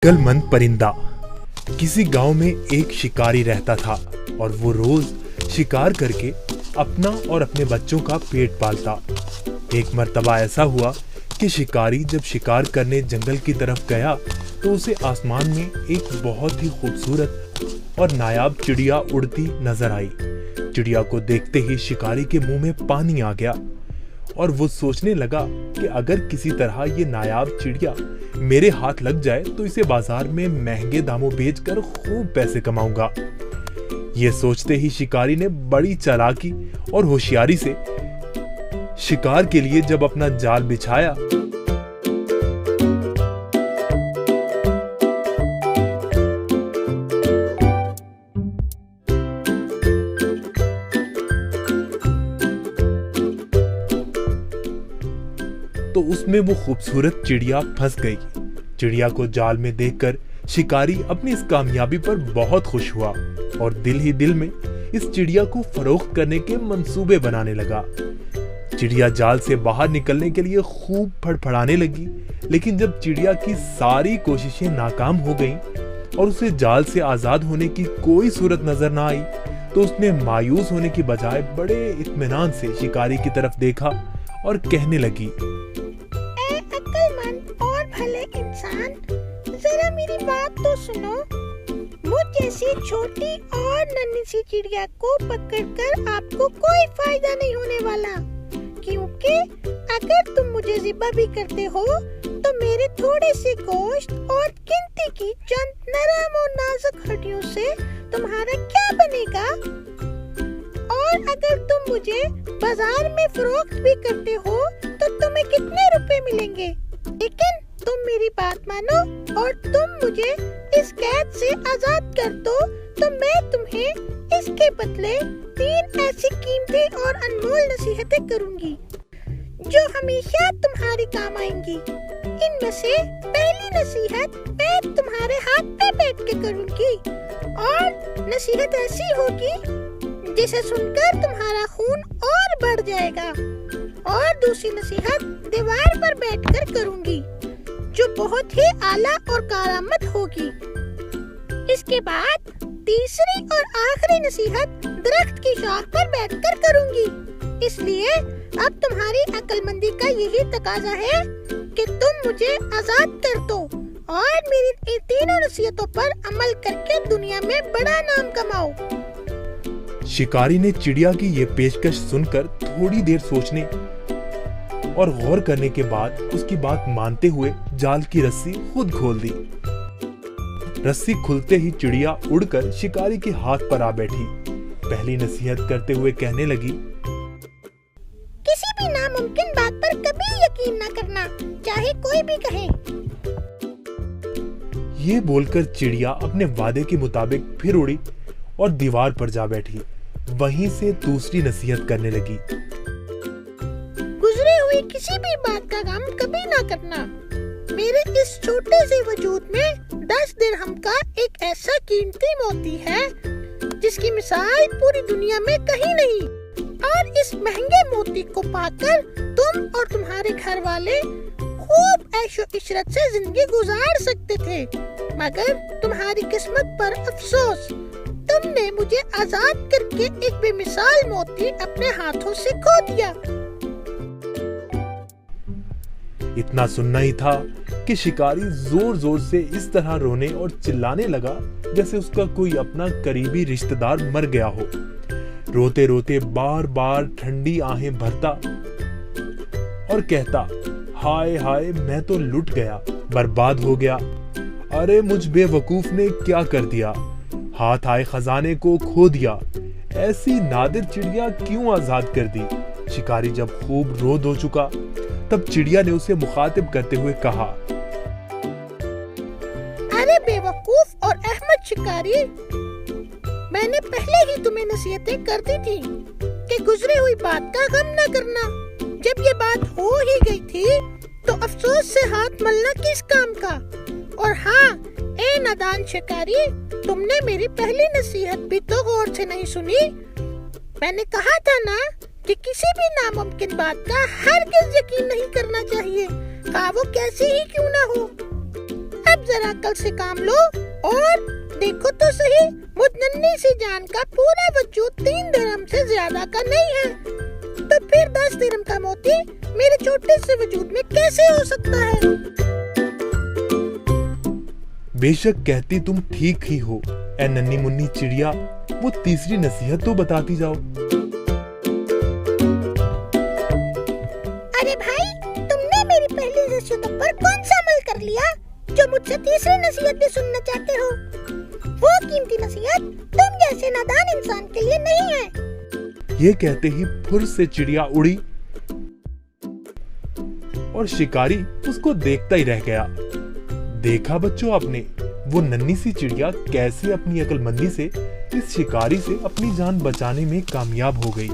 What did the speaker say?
अक्लमंद परिंदा। किसी गांव में एक शिकारी रहता था और वो रोज शिकार करके अपना और अपने बच्चों का पेट पालता। एक मर्तबा ऐसा हुआ कि शिकारी जब शिकार करने जंगल की तरफ गया तो उसे आसमान में एक बहुत ही खूबसूरत और नायाब चिड़िया उड़ती नजर आई। चिड़िया को देखते ही शिकारी के मुंह में पानी आ गया और वो सोचने लगा कि अगर किसी तरह ये नायाब चिड़िया मेरे हाथ लग जाए तो इसे बाजार में महंगे दामों बेचकर खूब पैसे कमाऊंगा। ये सोचते ही शिकारी ने बड़ी चालाकी और होशियारी से शिकार के लिए जब अपना जाल बिछाया तो उसमें वो खूबसूरत चिड़िया फंस गई। चिड़िया को जाल में देखकर शिकारी अपनी इस कामयाबी पर बहुत खुश हुआ और दिल ही दिल में इस चिड़िया को फरोख्त करने के मंसूबे बनाने लगा। चिड़िया जाल से बाहर निकलने के लिए खूब फड़फड़ाने लगी, लेकिन जब चिड़िया की सारी कोशिशें नाकाम हो गईं और उसे जाल से आजाद होने की कोई सूरत नजर ना आई तो उसने मायूस होने की बजाय बड़े इत्मीनान से शिकारी की तरफ देखा और कहने लगी, और भले इंसान, जरा मेरी बात तो सुनो। मुझ जैसी छोटी और नन्ही सी चिड़िया को पकड़कर आपको कोई फायदा नहीं होने वाला, क्योंकि अगर तुम मुझे ज़िबा भी करते हो तो मेरे थोड़े से गोश्त और गिनती की चंद नरम और नाजुक हड्डियों से तुम्हारा क्या बनेगा। और अगर तुम मुझे बाजार में फरोख्त भी करते हो तो तुम्हें कितने रुपए मिलेंगे। लेकिन तुम मेरी बात मानो और तुम मुझे इस कैद से आजाद कर दो तो मैं तुम्हें इसके बदले 3 ऐसी कीमती और अनमोल नसीहतें करूंगी जो हमेशा तुम्हारे काम आएंगी। इनमें से पहली नसीहत मैं तुम्हारे हाथ पे बैठ के करूंगी और नसीहत ऐसी होगी जिसे सुनकर तुम्हारा खून और बढ़ जाएगा। और दूसरी नसीहत दीवार पर बैठकर करूंगी जो बहुत ही आला और कारामद होगी। इसके बाद तीसरी और आखिरी नसीहत दरख्त की शाख पर बैठकर करूंगी। इसलिए अब तुम्हारी अक्लमंदी का यही तकाजा है कि तुम मुझे आजाद कर दो और मेरी इन तीनों नसीहतों पर अमल करके दुनिया में बड़ा नाम कमाओ। शिकारी ने चिड़िया की ये पेशकश सुनकर थोड़ी देर सोचने और गौर करने के बाद उसकी बात मानते हुए जाल की रस्सी खुद खोल दी। रस्सी खुलते ही चिड़िया उड़कर शिकारी के हाथ पर आ बैठी। पहली नसीहत करते हुए कहने लगी, किसी भी नामुमकिन बात पर कभी यकीन न करना, चाहे कोई भी कहे। ये बोलकर चिड़िया अपने वादे के मुताबिक फिर उड़ी और दीवार पर जा बैठी। वहीं से दूसरी नसीहत करने लगी, गुजरे हुए किसी भी बात का गम कभी ना करना। मेरे इस छोटे से वजूद में 10 दिरहम का एक ऐसा कीमती मोती है जिसकी मिसाल पूरी दुनिया में कहीं नहीं। और इस महंगे मोती को पाकर तुम और तुम्हारे घर वाले खूब ऐशो इशरत से जिंदगी गुजार सकते थे, मगर तुम्हारी किस्मत पर अफसोस, तुमने मुझे आजाद करके एक बेमिसाल मोती अपने हाथों से खो दिया। इतना सुनना ही था कि शिकारी जोर जोर से इस तरह रोने और चिल्लाने लगा जैसे उसका कोई अपना करीबी रिश्तेदार मर गया हो। रोते रोते बार बार ठंडी आहें भरता और कहता, हाय हाय, मैं तो लुट गया, बर्बाद हो गया। अरे मुझ बेवकूफ ने क्या कर दिया, हाथ आए खजाने को खो दिया। ऐसी नादिर चिड़िया क्यों आजाद कर दी। शिकारी जब खूब रो धो चुका तब चिड़िया ने उसे मुखातिब करते हुए कहा, अरे बेवकूफ और अहमद शिकारी, मैंने पहले ही तुम्हें नसीहतें कर दी थी कि गुजरी हुई बात का गम न करना। जब ये बात हो ही गई थी तो अफसोस से हाथ मलना किस काम का। और हाँ, ए नादान शिकारी, तुमने मेरी पहली नसीहत भी तो गौर से नहीं सुनी। मैंने कहा था ना कि किसी भी नामुमकिन बात का हरगिज़ यकीन नहीं करना चाहिए, वो कैसी ही क्यों ना हो। अब जरा अक्ल से काम लो और देखो तो सही, मुझ नन्ही सी जान का पूरा वजूद 3 दिरहम से ज्यादा का नहीं है, तो फिर 10 दिरहम का मोती मेरे छोटे से वजूद में कैसे हो सकता है? बेशक कहती तुम ठीक ही हो ए नन्ही मुन्नी चिड़िया, वो तीसरी नसीहत तो बताती जाओ। अरे भाई, तुमने मेरी पहली नसीहतों पर कौन सा अमल कर लिया जो मुझसे तीसरी नसीहत भी सुनना चाहते हो? वो कीमती नसीहत तुम जैसे नादान इंसान के लिए नहीं है। ये कहते ही फुर से चिड़िया उड़ी और शिकारी उसको देखता ही रह गया। देखा बच्चों आपने, वो नन्ही सी चिड़िया कैसे अपनी अक्लमंदी से इस शिकारी से अपनी जान बचाने में कामयाब हो गई।